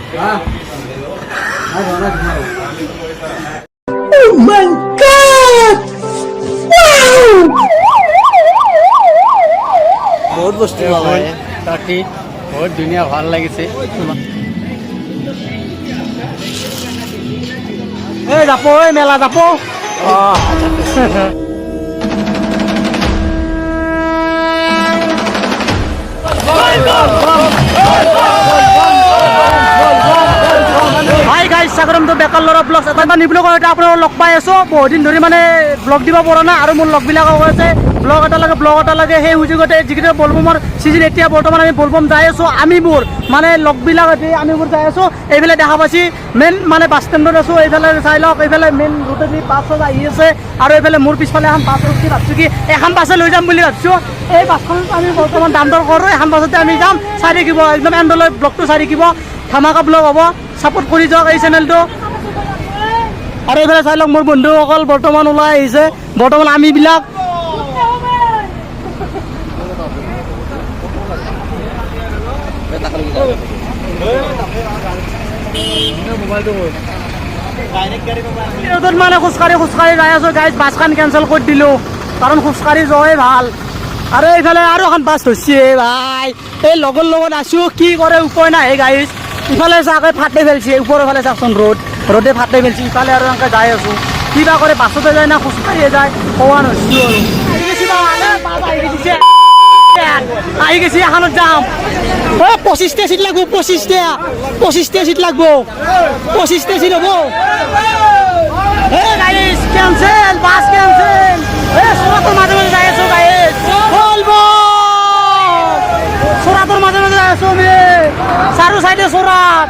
Oh my God! বহুত বস্তু পাবা তাতে বহুত ধুনীয়া ভাল লাগিছে এই যাব এই মেলা যাব হাই গাইজ স্বাগতম টু বেকাৰ ল'ৰা ব্লগছ এটা নিব্লগ এটা আপোনালোকক লগ পাই আছোঁ বহুত দিন ধৰি মানে ব্লগ দিব পৰা নাই আৰু মোৰ লগবিলাকক কৈছে ব্লগ এটা লাগে সেই সুযোগতে যিকেইটা বলবমৰ চিজন এতিয়া বৰ্তমান আমি বলবম যাই আছোঁ আমিবোৰ মানে লগবিলাক আমিবোৰ যাই আছোঁ এইফালে দেখা পাইছি মেইন মানে বাছ ষ্টেণ্ডত আছোঁ এইফালে চাই লওক এইফালে মেইন ৰোডেদি বাছ আহি আছে আৰু এইফালে মোৰ পিছফালে এখন বাছ ৰখি ভাবছোঁ কি এখন বাছে লৈ যাম বুলি ভাবছোঁ এই বাছখনত আমি বৰ্তমান দাম দৰ কৰোঁ এখন বাছতে আমি যাম চাই থাকিব একদম এণ্ডলৈ ব্লগটো চাই থাকিব ধামাকা ব্লগ হ'ব ছাপোৰ্ট কৰি যাওক এই চেনেলটো আৰু এইফালে চাই লওক মোৰ বন্ধুসকল বৰ্তমান ওলাই আহিছে বৰ্তমান আমিবিলাক মানে খোজকাঢ়ি যাই আছোঁ গাইজ বাছখন কেঞ্চেল কৰি দিলোঁ কাৰণ খোজকাঢ়ি যোৱাই ভাল আৰু এইফালে আৰু এখন বাছ ধৰিছে ভাই এই লগৰ লগত আছোঁ কি কৰে উপায় নাই গাইজ ইফালে চাগে ফাটে ফেলছে ওপৰৰ ফালে চাওকচোন ৰ'দে ফাটে ফেলছে ইফালে আৰু এনেকৈ যাই আছোঁ কিবা কৰে বাছতে যায় না খোজকাঢ়িয়ে যায় কোৱা নাছিলোঁ আৰু আহি গেছি এখনত যাম 25টা সিট লাগব 25টা সিট লাগব 25টা সিট হব গাইজ কেনসেল বাস কেনসেল সোরাতর মাঝে মাঝে যাই আছো গাইজ বলবো সোরাতর মাঝে মাঝে যাই আছো আমি চারু সাইডে সোরাত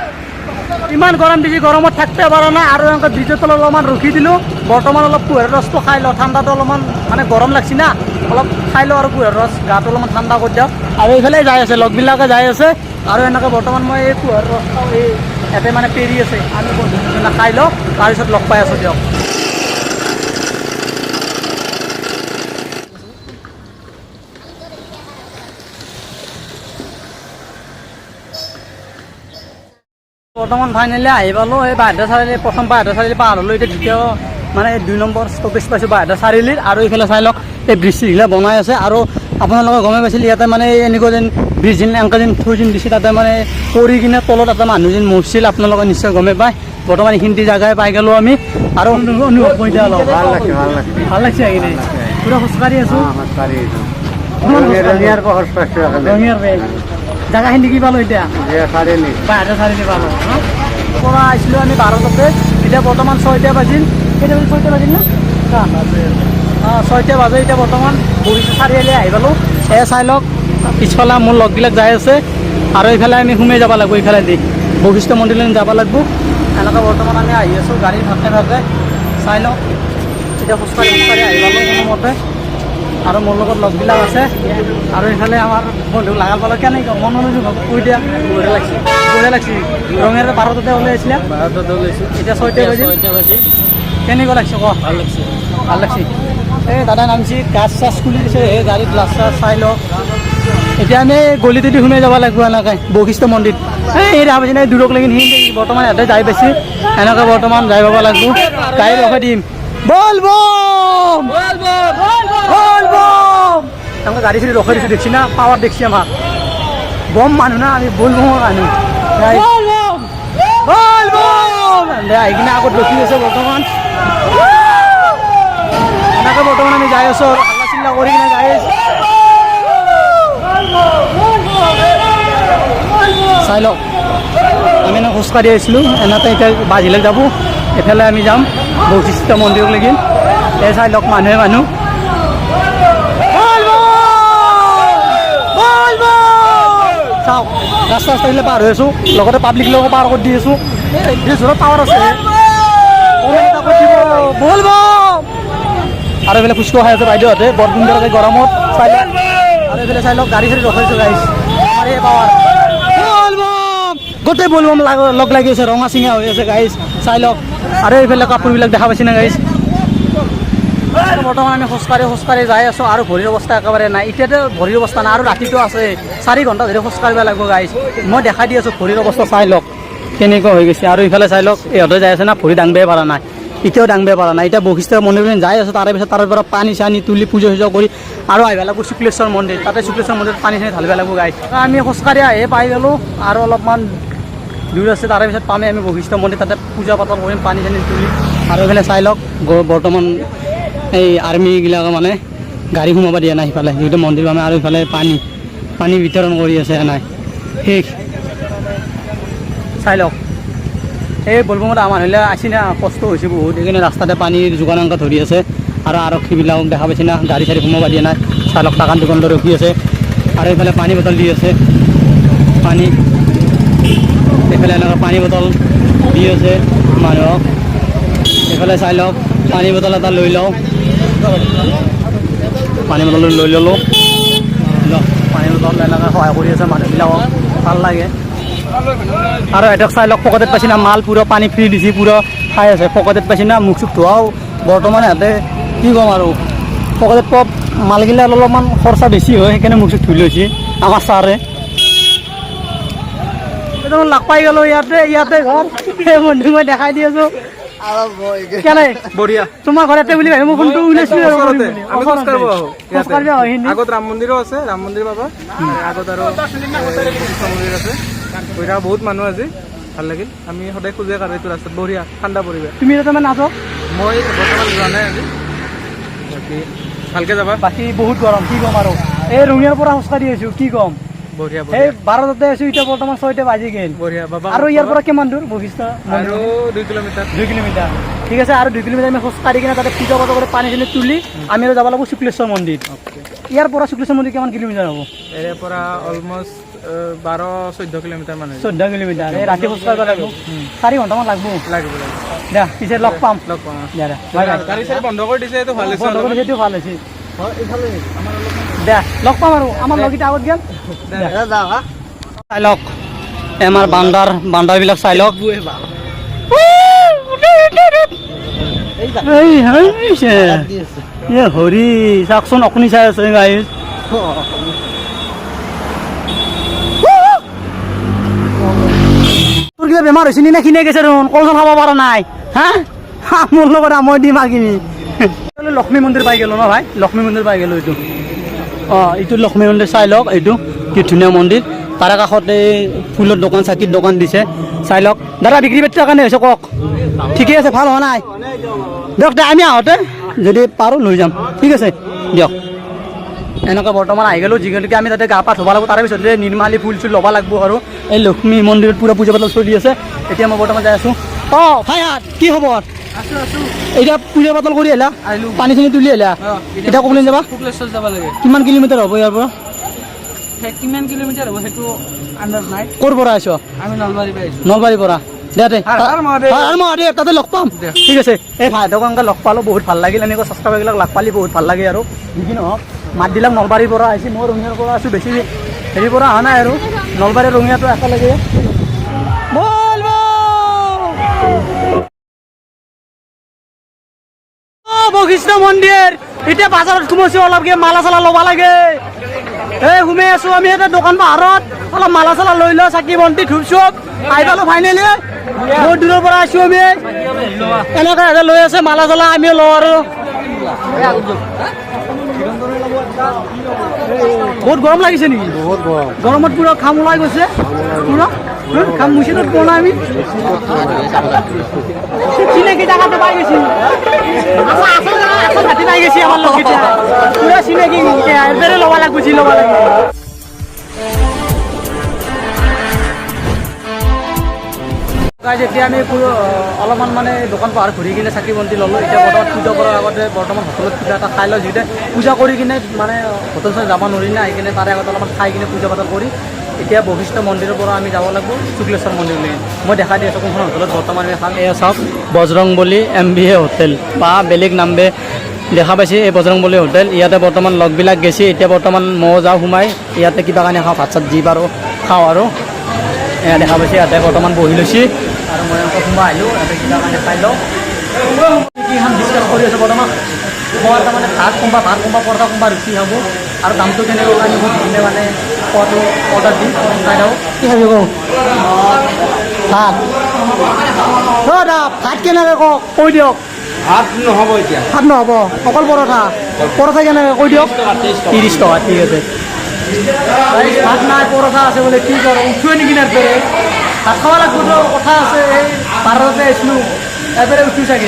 ইমান গৰম দিছে গৰমত থাকতে পাৰা নাই আৰু এনেকৈ ব্ৰিজৰ তলত অলপমান ৰখি দিলোঁ বৰ্তমান অলপ কুঁহিয়াৰ ৰসটো খাই লওঁ ঠাণ্ডাটো অলপমান মানে গৰম লাগছি না অলপ খাই লওঁ আৰু কুঁহিয়াৰ ৰস গাটো অলপমান ঠাণ্ডা কৰি দিওঁ আৰু এইফালে যাই আছে লগবিলাকে যাই আছে আৰু এনেকৈ বৰ্তমান মই এই কুঁহিয়াৰ ৰসটো এই ইয়াতে মানে পেৰি আছে আমি বন্ধুজনে খাই লওঁ তাৰপিছত লগ পাই আছোঁ দিয়ক বৰ্তমান ফাইনেলি আহি পালোঁ এই বাহিৰ চাৰিআলি প্ৰথম বাহিৰ চাৰিআলি পাৰ হ'লোঁ এতিয়া দ্বিতীয় মানে 2 নম্বৰ ষ্টপেজ পাইছোঁ বাহিৰ চাৰিআলিৰ আৰু এইফালে চাই লওক এই ব্ৰিজবিলাক বনাই আছে আৰু আপোনালোকে গমে পাইছিল ইয়াতে মানে এনেকুৱা যেন ব্ৰিজ যেন এনেকুৱা যেন থৈ যেন দিছে তাতে মানে পৰি কিনে তলত এটা মানুহ যেন মৰিছিল আপোনালোকে নিশ্চয় গমে পায় বৰ্তমান এইখিনি জাগাই পাই গ'লোঁ আমি আৰু অনুভৱ কৰি দিয়া অলপ ভাল লাগছে এইখিনি পুৰা খোজকাঢ়ি আছোঁ জাগাখিনি কি পালোঁ এতিয়া বাহিৰ চাৰিআলি পালোঁ পৰা আহিছিলোঁ আমি 12টাতে এতিয়া বৰ্তমান 6টা বাজিল কেইটা বাজিল 6টা বাজিল না 6টা বাজে এতিয়া বৰ্তমান বহিছোঁ চাৰিআলি আহি পালোঁ এয়া চাই লওক পিছফালে মোৰ লগবিলাক যাই আছে আৰু এইফালে আমি সোমাই যাব লাগিব এইফালে দি বশিষ্ঠ মন্দিৰলৈ যাব লাগিব এনেকৈ বৰ্তমান আমি আহি আছোঁ গাড়ী ভাগে চাই লওক এতিয়া খোজকাঢ়ি আহি পালোঁ কোনোমতে আৰু মোৰ লগত লগবিলাক আছে আৰু এইফালে আমাৰ বন্ধুক লাগাল পালোঁ কেনেকৈ মনোযোগ কৈ দিয়া বঢ়িয়া লাগছি ৰঙেৰ 12টাতে ওলাইছিলে এতিয়া 6টা বাজি কেনেকুৱা লাগছে ক ভাল লাগছি এই দাদা নামছি গাছ চাছ খুলি দিছে এই গাড়ীত গ্লাছ চাছ চাই লওক এতিয়া আমি গলিটোদি সোমাই যাব লাগিব এনেকৈ বশিষ্ঠ মন্দিৰ এই ৰামজি নাই দূৰক লাগি সি বৰ্তমান ইয়াতে যাই পাইছে এনেকৈ বৰ্তমান যাই পাব লাগিব গাড়ী ৰখাই দিম বলবম এনেকৈ গাড়ী চাড়ী ৰখাই দিছোঁ দেখছি না পাৱাৰ দেখছি আমাক বম মানুহ না আমি বলবমৰ মানুহ আহি কিনে আগত ৰখি আছে বৰ্তমান এনেকৈ বৰ্তমান আমি যাই আছোঁ আৰু হাল্লা চিল্লা কৰি কিনে যাই আছোঁ চাই লওক আমি এনে খোজকাঢ়ি আহিছিলোঁ এনেকৈ এতিয়া বাজিলৈ যাব এফালে আমি যাম বশিষ্ঠ মন্দিৰলৈকে এই চাই লওক মানুহ চাওক ৰাস্তা ৰাস্তাবিলাক পাৰ হৈ আছোঁ লগতে পাব্লিকলৈকো পাৰ কৰি দি আছোঁ ব্ৰিজত টাৱাৰ আছে আৰু এইফালে ফুচকা খাই আছে বাইদেউহঁতে বৰ সুন্দৰকৈ গৰমত চাই লওক আৰু এইফালে চাই লওক গাড়ী চাড়ী ৰখাইছোঁ গাইছ আমাৰ এই পাৱাৰ গোটেই বলবম লগ লাগি আছে ৰঙা চিঙা হৈ আছে গাইছ চাই লওক আৰু এইফালে কাপোৰবিলাক দেখা পাইছে না গাইছ বৰ্তমান আমি খোজকাঢ়ি যাই আছোঁ আৰু ভৰিৰ অৱস্থা একেবাৰে নাই এতিয়াতো ভৰিৰ অৱস্থা নাই আৰু ৰাতিটো আছে 4 ঘণ্টা ধৰি খোজকাঢ়িব লাগিব গাইছ মই দেখাই দি আছোঁ ভৰিৰ অৱস্থা চাই লওক কেনেকুৱা হৈ গৈছে। আৰু ইফালে চাই লওক ইহঁতে যাই আছে না, ভৰি দাঙিবই পৰা নাই, এতিয়াও দাঙিবই পৰা নাই। এতিয়া বশিষ্ঠ মন্দিৰ যাই আছে, তাৰে পিছত তাৰ পৰা পানী চানী তুলি পূজা চূজা কৰি আৰু আহিব লাগিব শুক্লেশ্বৰ মন্দিৰ। তাতে শুক্লেশ্বৰ মন্দিৰত পানী চানী ঢালিব লাগিব গাইছ। আমি খোজকাঢ়ি আহি পাই গ'লোঁ, আৰু অলপমান দূৰ আছে, তাৰে পিছত পামেই আমি বশিষ্ঠ মন্দিৰ। তাতে পূজা পাতল কৰিম, পানী চানী তুলি। আৰু এইফালে চাই লওক বৰ্তমান এই আৰ্মিবিলাকে মানে গাড়ী সোমাব দিয়া নাই সিফালে, যিহেতু মন্দিৰ পামে। আৰু ইফালে পানী বিতৰণ কৰি আছে নাই শেষ। চাই লওক এই বলবমত আমাৰ হ'লে আছি না, কষ্ট হৈছে বহুত। সেইকাৰণে ৰাস্তাতে পানীৰ যোগান অংক ধৰি আছে। আৰু আৰক্ষীবিলাকক দেখা পাইছে না, গাড়ী চাড়ী সোমাব দিয়া নাই। চাই লওক টাকান দোকানটো ৰখি আছে, আৰু এইফালে পানী বটল দি আছে, পানী এইফালে এনেকুৱা পানী বটল দি আছে মানুহক। এইফালে চাই লওক পানী বটল এটা লৈ লওঁ, পানী বটল লৈ ল'লোঁ। পানী বটল এনেকৈ সহায় কৰি আছে মানুহবিলাকক, ভাল লাগে। আৰু এটাক চাই লওক পকেটত পাইছে না মাল, পুৰা পানী ফ্ৰী দিছে, পুৰা খাই আছে। পকেটত পাইছে না, মুখ চুখ ধোৱাও বৰ্তমান সিহঁতে কি ক'ম আৰু, পকেটত পোৱা মালগিলা অলপমান খৰচা বেছি হয়, সেইকাৰণে মুখ চুখ ধুই লৈছে আমাৰ ছাৰে। লগ পাই গ'লোঁ ইয়াতে ঘৰ। সেই বন্ধু মই দেখাই দি আছোঁ কেনে বঢ়িয়া। তোমাৰ ঘৰতে বুলি ভাবি মই ফোনটো ওলাইছিলোঁ। আগত ৰাম মন্দিৰো আছে, ৰাম মন্দিৰ পাবা। আগত আৰু কৃষ্ণ মন্দিৰ আছে। গৈ থকা বহুত মানুহ আজি, ভাল লাগিল। আমি সদায় খোজে কাঢ়ো এইটো ৰাস্তাত, বঢ়িয়া ঠাণ্ডা পৰিৱেশ। তুমি তাতে নাচ? মই বৰ্তমান যোৱা নাই আজি, বাকী ভালকে যাবা। বাকী বহুত গৰম, কি ক'ম আৰু। এই ৰঙিয়াৰ পৰা খোজকাঢ়ি আহিছোঁ, কি ক'ম। বঢ়িয়া এই 12টাতে আছোঁ, এতিয়া বৰ্তমান 6টা বাজি গ'ল। বঢ়িয়া বাবা। আৰু ইয়াৰ পৰা কিমান দূৰ বশিষ্ঠ? আৰু 2 কিলোমিটাৰ। 2 কিলোমিটাৰ, ঠিক আছে। আৰু 2 কিলোমিটাৰ আমি খোজকাঢ়ি কিনে তাতে পূজা পাতল কৰি পানী চানী তুলি আমি আৰু যাব লাগিব শুক্লেশ্বৰ মন্দিৰ। ইয়াৰ পৰা শুক্লেশ্বৰ মন্দিৰ কিমান কিলোমিটাৰ হ'ব? ইয়াৰে পৰা অলমষ্ট 12-14 কিলোমিটাৰ মান। 14 কিলোমিটাৰ। এই ৰাতি খোজকাঢ়িব লাগিব, 4 ঘণ্টামান লাগিব। দিয়া পিছে লগ পাম। দিয়া গাড়ী চাড়ী বন্ধ কৰি দিছে, এইটো ভাল হৈছে। বন্ধ কৰি দিছে, ভাল হৈছে। দিয়া লগ পাম আৰু আমাৰ লগকেইটা আগত গেল। চাই লওক আমাৰ বান্দাৰবিলাক চাই লওক। হৰি চাওকচোন, অকনি চাই আছে গাইজ। তোৰ কিবা বেমাৰ হৈছে নে, খিনাই গৈছে দেখোন, কলচল খাব পৰা নাই। হা মোৰ লগত মই দিম আকিনি। লক্ষ্মী মন্দিৰ পাই গ'লো ন ভাই, লক্ষ্মী মন্দিৰ পাই গ'লো এইটো। এইটো লক্ষ্মী মন্দিৰ চাই লওক, এইটো কি ধুনীয়া মন্দিৰ। তাৰে কাষতে ফুলৰ দোকান, চাকিৰ দোকান দিছে, চাই লওক। দাদা বিক্ৰী বাৰ্তাৰ কাৰণে হৈছে কওক? ঠিকে আছে, ভাল হোৱা নাই দিয়ক। আমি আহোঁতে যদি পাৰোঁ লৈ যাম, ঠিক আছে দিয়ক। এনেকুৱা বৰ্তমান আহি গ'লোঁ, যিহেতুকে আমি তাতে গা পা ধুব লাগিব। তাৰে পিছতে নিৰ্মালী ফুল চুল ল'ব লাগিব। আৰু এই লক্ষ্মী মন্দিৰত পূৰা পূজা পাতল চলি আছে। এতিয়া মই বৰ্তমান যাই আছোঁ। ভাই কি খবৰ? এতিয়া পূজা পাতল কৰি আহিলা, পানী চানী তুলি আহিলা, এতিয়া ক'বলৈ যাবা? শুক্লেশ্বৰ যাব লাগে। কিমান কিলোমিটাৰ হ'ব ইয়াৰ পৰা? কিমান কিলোমিটাৰ হ'ব সেইটো আন্দাজ নাই। ক'ৰ পৰা আহিছ? আমি নলবাৰীৰ পৰা আহিছোঁ। নলবাৰীৰ পৰা। দে তাতে লগ পাম, ঠিক আছে। এই ভাইদেউক এনেকৈ লগ পালোঁ, বহুত ভাল লাগিল। এনেকৈ ছাবস্ক্ৰাইবাৰবিলাক লগ পালি বহুত ভাল লাগে। আৰু যি নহওক মাত দিলাক নলবাৰীৰ পৰা আহিছে, মই ৰঙিয়াৰ পৰা আছোঁ, বেছি হেৰিৰ পৰা অহা নাই। আৰু নলবাৰী ৰঙিয়াটো একেলগে বশিষ্ঠ মন্দিৰ। এতিয়া বাজাৰত সোমাইছোঁ, অলপ মালা চালা ল'ব লাগে। এই সোমাই আছোঁ আমি এটা দোকান পাহাৰত, অলপ মালা চালা লৈ লওঁ, চাকি বন্তি ধূপ চুপ। আহি পালোঁ ফাইনেলি, বহুত দূৰৰ পৰা আছোঁ আমি। এনেকৈ সিহঁতে লৈ আছে মালা চালা, আমিও লওঁ। আৰু বহুত গৰম লাগিছে নেকি? বহুত গৰম, গৰমত পুৰা খাম ওলাই গৈছে, পুৰা খাম মুচিনত পোৱা নাই আমি। চিনাকি জাগাতে পাই গৈছি, ঘাটি পাই গৈছি আমাৰ লগকেইটা, পুৰা চিনাকি এবাৰে ল'ব লাগিব, যি ল'ব লাগে। এতিয়া আমি অলপমান মানে দোকান পাহাৰ ঘূৰি কিনে চাকি বন্তি ল'লোঁ। এতিয়া বৰ্তমান পূজা কৰাৰ আগতে বৰ্তমান হোটেলত কিবা এটা খাই লওঁ, যিহেতু পূজা কৰি কিনে মানে হোটেল চোটেল যাব নোৱাৰি না, আহি কিনে তাৰে আগত অলপমান খাই কিনে পূজা পাতল কৰি এতিয়া বশিষ্ঠ মন্দিৰৰ পৰা আমি যাব লাগিব শুক্লেশ্বৰ মন্দিৰলৈ। মই দেখাই দি আছোঁ কোনখন হোটেলত বৰ্তমান আমি খাম। এয়া চাওক বজৰংবলী MBA হোটেল বা বেলেগ নামে দেখা পাইছে, এই বজৰংবলী হোটেল। ইয়াতে বৰ্তমান লগবিলাক গেছে। এতিয়া বৰ্তমান ময়ো যাওঁ সোমাই, ইয়াতে কিবা কাৰণে খাওঁ, ভাত চাত যি পাৰোঁ খাওঁ। আৰু এয়া দেখা পাইছে ইয়াতে বৰ্তমান বহি লৈছে, আৰু মই এনেকৈ সোমাই আহিলোঁ। ইয়াতে কিবা কাৰণে খাই লওঁ, কিখন ডিছকাছ কৰি আছোঁ বৰ্তমান। মই তাৰমানে ভাত কোনোবা পৰঠা কোনোবা ৰুটি খাব, আৰু দামটো কেনেকৈ আমি সুধিলে মানে খোৱাটো অৰ্ডাৰ দি খাই দিওঁ। কি খাবি কওঁ? ভাত ভাত কেনেকৈ কওক কৈ দিয়ক ভাত নহ'ব এতিয়া ভাত নহ'ব অকল পৰঠা পৰঠা কেনেকৈ কৈ দিয়ক 30 টকা ঠিক আছে ভাত নাই পৰঠা আছে বোলে কি কৰোঁ উঠুৱে নেকি না দৰে ভাত খাব লাগিব কথা আছে এই 12টাতে আহিছিলোঁ এবাৰে উঠি চাগে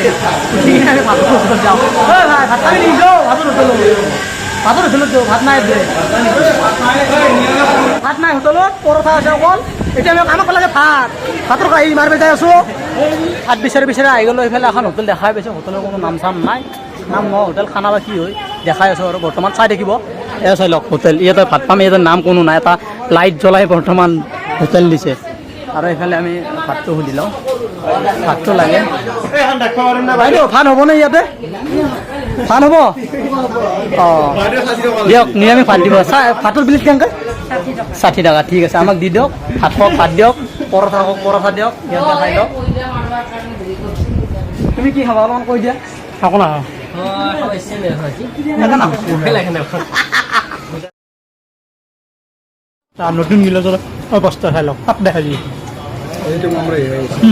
উঠি কিনে আমি ভাতৰ হোটেলত যাওঁ ভাই ভাত খাবি নেকি যাওঁ ভাতৰ হোটেলত যাওঁ ভাত নাই ভাত নাই হোটেলত পৰঠা আছে অকল এতিয়া আমি আমাক লাগে ভাতৰ কাহি মাৰিব যাই আছোঁ ভাত বিচাৰি আহি গ'লোঁ এইফালে এখন হোটেল দেখাই পাইছোঁ হোটেলৰ কোনো নাম চাম নাই নাম ন হোটেল খানা বা কি হয় দেখাই আছোঁ আৰু বৰ্তমান চাই থাকিব এয়া চাই লওক হোটেল ইয়াতে ভাত পাম ইয়াতে নাম কোনো নাই এটা লাইট জ্বলাই বৰ্তমান হোটেল দিছে আৰু এইফালে আমি ভাতটো সুধি লওঁ ভাতটো লাগে বাইদেউ ভাত হ'বনে ইয়াতে ভাত হ'ব অঁ দিয়ক নিৰামিষ ভাত দিব ভাতৰ প্লেট কেনেকৈ 60 টকা ঠিক আছে আমাক দি দিয়ক ভাত কওক ভাত দিয়ক পৰঠা কওক পৰঠা দিয়ক ইয়াতে খাই লওক তুমি কি খাবা অলপমান কৈ দিয়া খাব নাখাওঁ নতুন গিলাচৰ অৱস্থা চাই লওক তাক দেখাই দি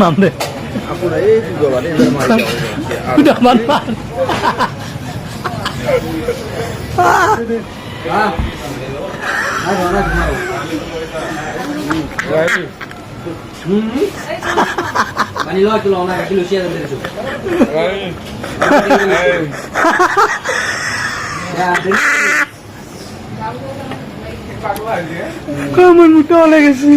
নাম দে পানী লোৱা কিলো না কিলো চিয়া দিছো কেমন মোটা লেগেছে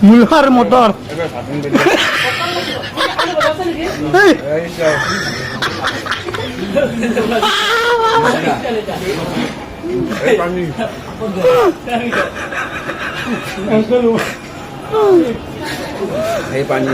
মুলহার মোটর এই পানী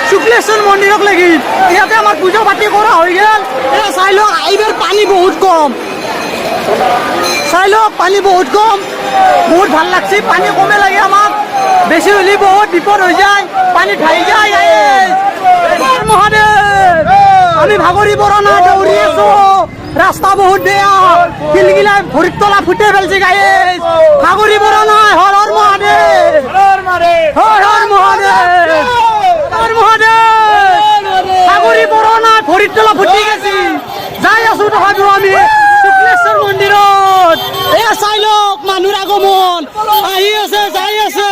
শুক্লেশ্বর মন্দিরক লাগি ইয়াতে আমার পূজা পাতি করা হয়ে গেল এটা চাই লওক এইবার পানি বহুত কম চাই লওক পানি বহুত কম বহুত ভাল লাগছে পানি কমে লাগে আমাক বেশি হলে বহুত বিপদ হয়ে যায় পানি ঢাই যায় মহাদেব আমি ভাগরি বড় না দৌড়ি আছো রাস্তা বহুত বেয়া গিলগিলা ভরির তলা ফুটে ফেলছে গায়ে ভাগরি বড় নয় হর হর মহাদেব হর হর মহাদেব হর মহাদেব ভাগরি বড় নয় ভরির তলা ফুটে গেছি যাই আছো তথাপিও আমি শুক্লেশ্বর মন্দিৰত এয়া চাই লওক মানুহৰ আগমন আহি আছে যাই আছে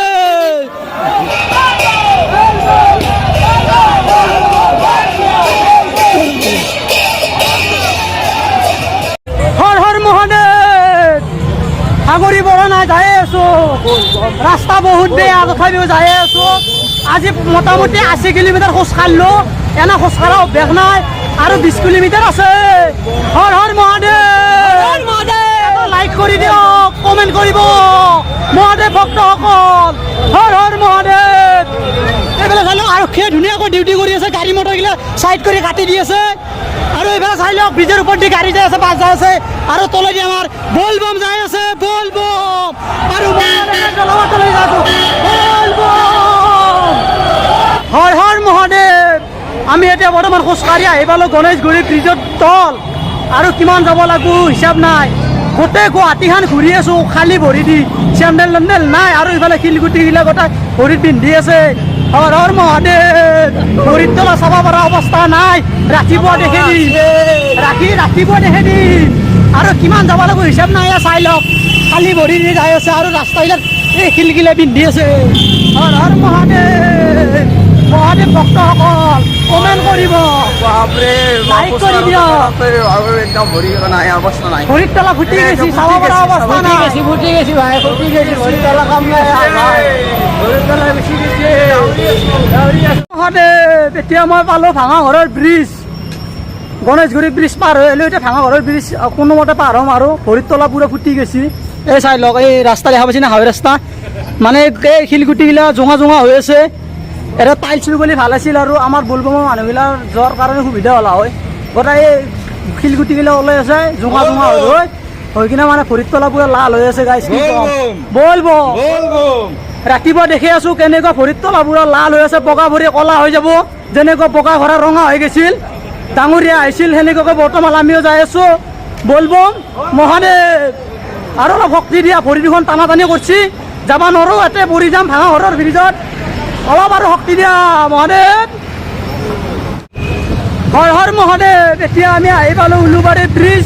হৰ হৰ মহাদেৱ সাগৰী বৰা নাই যাই আছো ৰাস্তা বহুত বেয়া তথাপিও যাই আছো আজি মোটামুটি 80 কিলোমিটাৰ খোজ কাঢ়িলো এনে খোজ কঢ়া অভ্যাস নাই আৰু 20 কিলোমিটাৰ আছে হৰ হৰ মহাদেৱ লাইক কৰি দিয়ক কমেণ্ট কৰিব মহাদেৱ ভক্তসকল হৰ হৰ মহাদেৱ এইফালে চাই লওক আৰক্ষীয়ে ধুনীয়াকৈ ডিউটি কৰি আছে গাড়ী মটৰগিলা চাইড কৰি কাটি দি আছে আৰু এইফালে চাই লওক ব্ৰিজৰ ওপৰত দি গাড়ী যাই আছে বাছ যাই আছে আৰু তলেদি আমাৰ বল বম যাই আছে বল বম আৰু হৰ হৰ মহাদেৱ আমি এতিয়া বৰ্তমান খোজকাঢ়ি আহি পালোঁ গণেশগুৰি ব্ৰিজৰ তল আৰু কিমান যাব লাগিব হিচাপ নাই গোটেই গুৱাহাটীখন ঘূৰি আছোঁ খালী ভৰি দি চেণ্ডেল টেণ্ডেল নাই আৰু ইফালে শিলগুটিগিলা গোটেই ভৰিত পিন্ধি আছে হৰ হৰ মহাদেৱ ভৰিত তলা চাব পৰা অৱস্থা নাই ৰাতিপুৱা দেখে দিম ৰাতিপুৱা দেখে দিম আৰু কিমান যাব লাগিব হিচাপ নাই চাই লওক খালী ভৰি দি যাই আছে আৰু ৰাস্তাবিলাক এই শিলগিলা পিন্ধি আছে হৰ হৰ মহাদেৱ মহাদেৱ ভক্তসকল কমেণ্ট কৰিব লাইক কৰি দিয়ক ভৰিত তলা ফুটি গৈছে চাব পৰা অৱস্থা নাই ফুটি গৈছে ভাই ফুটি গৈছে ভৰিত তলা কাম নাই ভৰিত তলা বেছি গৈছে মহাদেৱ এতিয়া মই পালোঁ ভাঙাঘৰৰ ব্ৰিজ গণেশগুৰি ব্ৰিজ পাৰ হৈ আহিলোঁ এতিয়া ভাঙাঘৰৰ ব্ৰিজ কোনোমতে পাৰ হ'ম আৰু ভৰিত তলা পূৰা ফুটি গৈছে এই চাই লওক এই ৰাস্তা দেখা পাইছে না হাইৱে ৰাস্তা মানে এই শিলগুটিগিলা জোঙা জোঙা হৈ আছে এটা টাইলছ ৰুবলৈ ভাল আছিল আৰু আমাৰ বলবমৰ মানুহবিলাক যোৱাৰ কাৰণে সুবিধা হ'লা হয় গোটেই এই শিলগুটিগিলা ওলাই আছে জোঙা জোঙা হৈ কিনে মানে ভৰিত তলা পূৰা লাল হৈ আছে গাইছ কি কম বলব ৰাতিপুৱা দেখি আছোঁ কেনেকুৱা ভৰিত তলা পূৰা লাল হৈ আছে বগা ভৰি ক'লা হৈ যাব যেনেকুৱা বগা ঘৰা ৰঙা হৈ গৈছিল ডাঙৰীয়া আহিছিল সেনেকুৱাকৈ বৰ্তমান আমিও যাই আছোঁ বলবম মহাদেৱ আৰু অলপ শক্তি দিয়া ভৰি দুখন টানা টানি কৰিছে যাব নোৱাৰোঁ ইয়াতে পৰি যাম ভাঙাঘৰৰ ব্ৰিজত অলপ আৰু শক্তি দিয়া মহাদেৱ হৰ হৰ মহাদেৱ এতিয়া আমি আহি পালোঁ উলুবাৰী ব্ৰিজ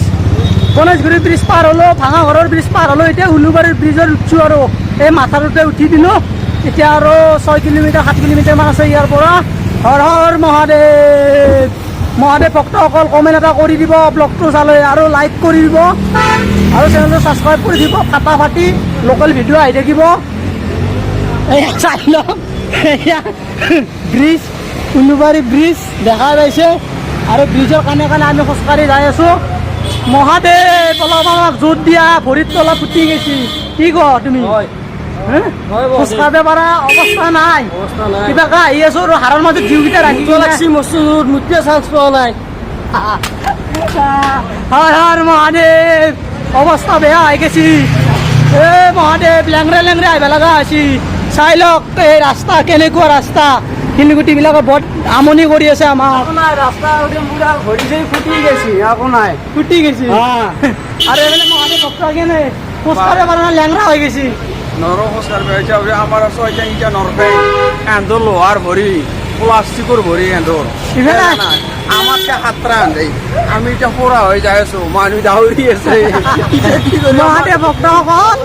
গণেশগুৰি ব্ৰিজ পাৰ হ'লোঁ ভাঙাঘৰৰ ব্ৰিজ পাৰ হ'লোঁ এতিয়া উলুবাৰীৰ ব্ৰিজত উঠছোঁ আৰু এই মাথাটোতে উঠি দিলোঁ এতিয়া আৰু 6 কিলোমিটাৰ 7 কিলোমিটাৰমান আছে ইয়াৰ পৰা হৰ হৰ মহাদেৱ মহাদেৱ ভক্তসকল কমেণ্ট এটা কৰি দিব ব্লগটো চালে আৰু লাইক কৰি দিব আৰু চেনেলটো ছাবস্ক্ৰাইব কৰি দিব ফাটাফাটি লোকেল ভিডিঅ' আহি থাকিব এয়া চাই লওক এয়া ব্ৰিজ উলুবাৰী ব্ৰিজ দেখা পাইছে আৰু ব্ৰিজৰ কাণে কাণে আমি খোজকাঢ়ি যাই আছোঁ মহাদেৱ অলপ আমাক জোৰ দিয়া ভৰিত তলা ফুটি গৈছে কি ক তুমি খোজকাঢ়িব পৰা অৱস্থা নাই কিবা আহি আছোঁ আৰু হাৰৰ মাজত জিউকেইটা ৰাখিব লাগছি মচুৰ মোতকে চান্স পোৱা নাই হয় হয় মহাদেৱ অৱস্থা বেয়া হৈ গৈছে এ মহাদেৱ লেংৰে লেংৰে আহিব লগা হৈছে চাই লওক এই ৰাস্তা কেনেকুৱা ৰাস্তা শিলগুটিবিলাকে বৰ আমনি কৰি আছে আমাক ৰাস্তা ভৰি চৰি ফুটি গৈছে একো নাই ফুটি গৈছে আৰু এইফালে মহাদেৱ ভক্ত কেনে খোজকাঢ়িব পৰা নাই লেংৰা হৈ গৈছে নর খোঁজকার পেয়েছে আমার ছয়টা ইটা নরফে এন্দর লোহার ভরি প্লাস্টিকর ভরি এন্দর আমার হাতরা আনজাই আমি এটা পোড়া হয়ে যাই আছো মানুষ দাউরি আছে মহাদেৱ ভক্তসকল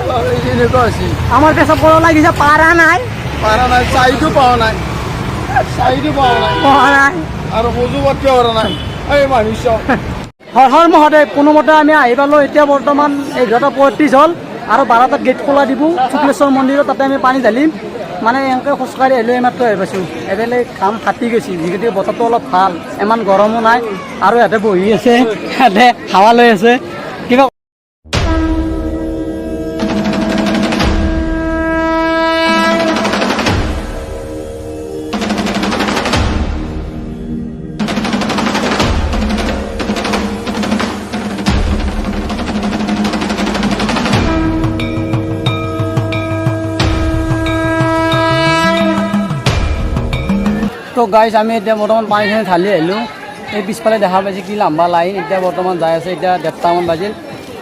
আমাৰ পেছাব পৰ লাগিছে পাৰা নাই চাইটো পাওয়া নাই পঢ়া নাই আৰ সজু পাতি কৰা নাই এই মানুষ হৰ হৰ মহাদেৱ কোনোমতে আমি আহি পালোঁ এতিয়া বৰ্তমান 11:35 হ'ল আৰু 12টাত গেট খোলা দিব শুক্লেশ্বৰ মন্দিৰত তাতে আমি পানী ঢালিম মানে এনেকৈ খোজকাঢ়ি আহিলোঁ এইমাত্ৰ আহি পাইছোঁ এবেলে ঘাম ফাটি গৈছে যিহেতু বতৰটো অলপ ভাল ইমান গৰমো নাই আৰু ইয়াতে বহি আছে ইয়াতে হাৱা লৈ আছে কিবা তো গাইজ আমি এতিয়া বৰ্তমান পানীখিনি ঢালি আহিলোঁ এই পিছফালে দেখা পাইছে কি লাম্বা লাইন এতিয়া বৰ্তমান যাই আছে এতিয়া 1:30মান বাজিল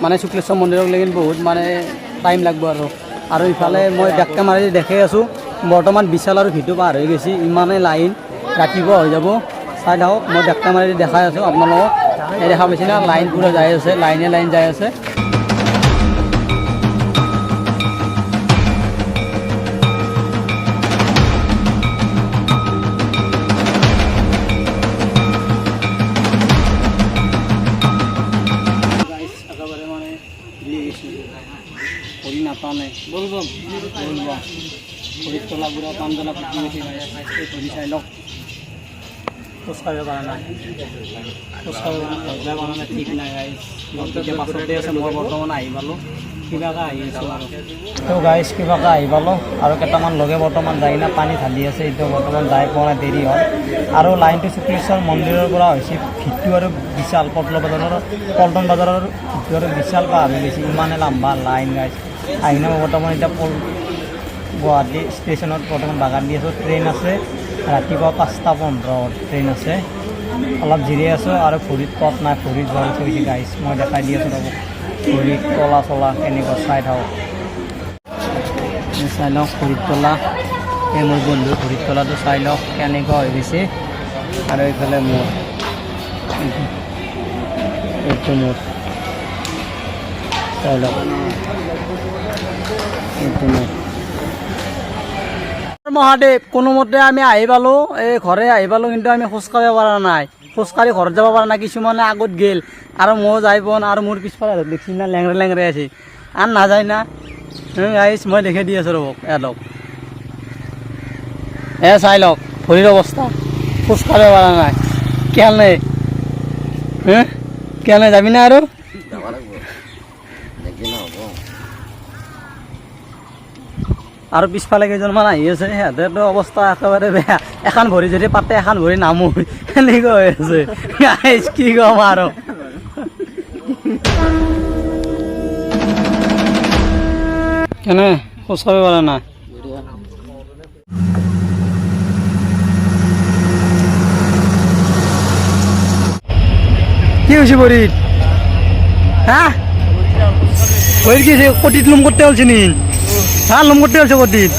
মানে শুক্লেশ্বৰ মন্দিৰক লাগি বহুত মানে টাইম লাগিব আৰু ইফালে মই বেগকে মাৰি দেখি আছোঁ বৰ্তমান বিশাল আৰু ভিটো পাৰ হৈ গৈছে ইমানেই লাইন ৰাতিপুৱা হৈ যাব চাই থাকক মই বেগকে মাৰি দেখাই আছোঁ আপোনালোকক এই দেখা পাইছে না লাইন পূৰা যাই আছে লাইনে লাইন যাই আছে বলবম ভৰিত তলা বুঢ়া পাঞ্জলা ফুটি গৈছে ধৰি চাই লওক খোজকাঢ়িব পৰা নাই খোজকাঢ়িব পৰা নাই ঠিক নাই গাইজ পাছতে আছে মই বৰ্তমান আহি পালোঁ কিবাকৈ আহি আছোঁ আৰু তো গাইজ কিবাকৈ আহি পালোঁ আৰু কেইটামান লগে বৰ্তমান যাই না পানী ঢালি আছে এতিয়া বৰ্তমান যাই পোৱা নাই দেৰি হ'ল আৰু লাইনটো শুক্লেশ্বৰ মন্দিৰৰ পৰা হৈছে ভিটো আৰু বিশাল পল্টন বজাৰৰ ভিটো আৰু বিশাল পাৰ হৈ গৈছে ইমানে লাম্বা লাইন গাইজ আহিনে বৰ্তমান এতিয়া গুৱাহাটী ষ্টেচনত বৰ্তমান বাগান দি আছোঁ ট্ৰেইন আছে ৰাতিপুৱা 5:15 ট্ৰেইন আছে। অলপ জিৰাই আছোঁ আৰু ভৰিত পথ নাই, ভৰিত জ্বৰ থৈছে গাইছ। মই দেখাই দি আছোঁ ৰ'ব, ভৰিত তলা চলা কেনেকুৱা চাই থাকক। চাই লওক ভৰিত তলা, এই মোৰ বন্ধুৰ ভৰিত তলাটো চাই লওক কেনেকুৱা হৈ গৈছে। আৰু এইফালে মোৰ এইটো মোৰ চাই লওক, এইটো মোৰ। মহাদেৱ, কোনোমতে আমি আহি পালোঁ, এই ঘৰে আহি পালোঁ, কিন্তু আমি খোজকাঢ়িব পৰা নাই, খোজকাঢ়ি ঘৰত যাব পৰা নাই। কিছুমানে আগত গেল আৰু ময়ো যাই পোৱা নাই, আৰু মোৰ পিছফালে দেখছি না লেংৰে লেংৰে আছে, আৰু নাযায় না। গাইছ মই দেখি দি আছোঁ ৰ'ব, এলক চাই লওক ভৰিৰ অৱস্থা, খোজকাঢ়িব পৰা নাই। কেনে কেনে যাবি না আৰু? আৰু পিছফালে কেইজনমান আহি আছে, সিহঁতেতো অৱস্থা একেবাৰে বেয়া। এখন ভৰি যদি পাতে এখন ভৰি নামো, এনেকুৱা হৈ আছে। গাইছ কি ক'ম আৰু। কেনে খোজকাঢ়িব পৰা নাই? কি হৈছে ভৰিত? হা ভৰিত কি কটিত লুম কৰতে হচ্ছে নি? হ্যাঁ লুম কৰতে হচ্ছে কটিত।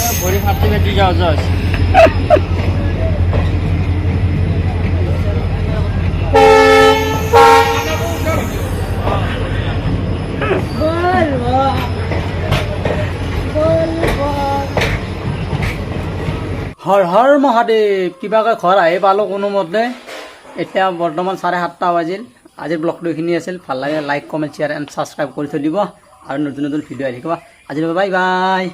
হৰ হৰ মহাদেৱ, কিবাকৈ ঘৰ আহি পালোঁ কোনোমতে। এতিয়া বৰ্তমান 7:30 বাজিল। আজিৰ ব্লগটো এইখিনি আছিল। ভাল লাগে like, comment, share and subscribe কৰি থৈ দিব, আৰু নতুন নতুন ভিডিঅ' আহি থাকিব। আজিৰ বাই বাই।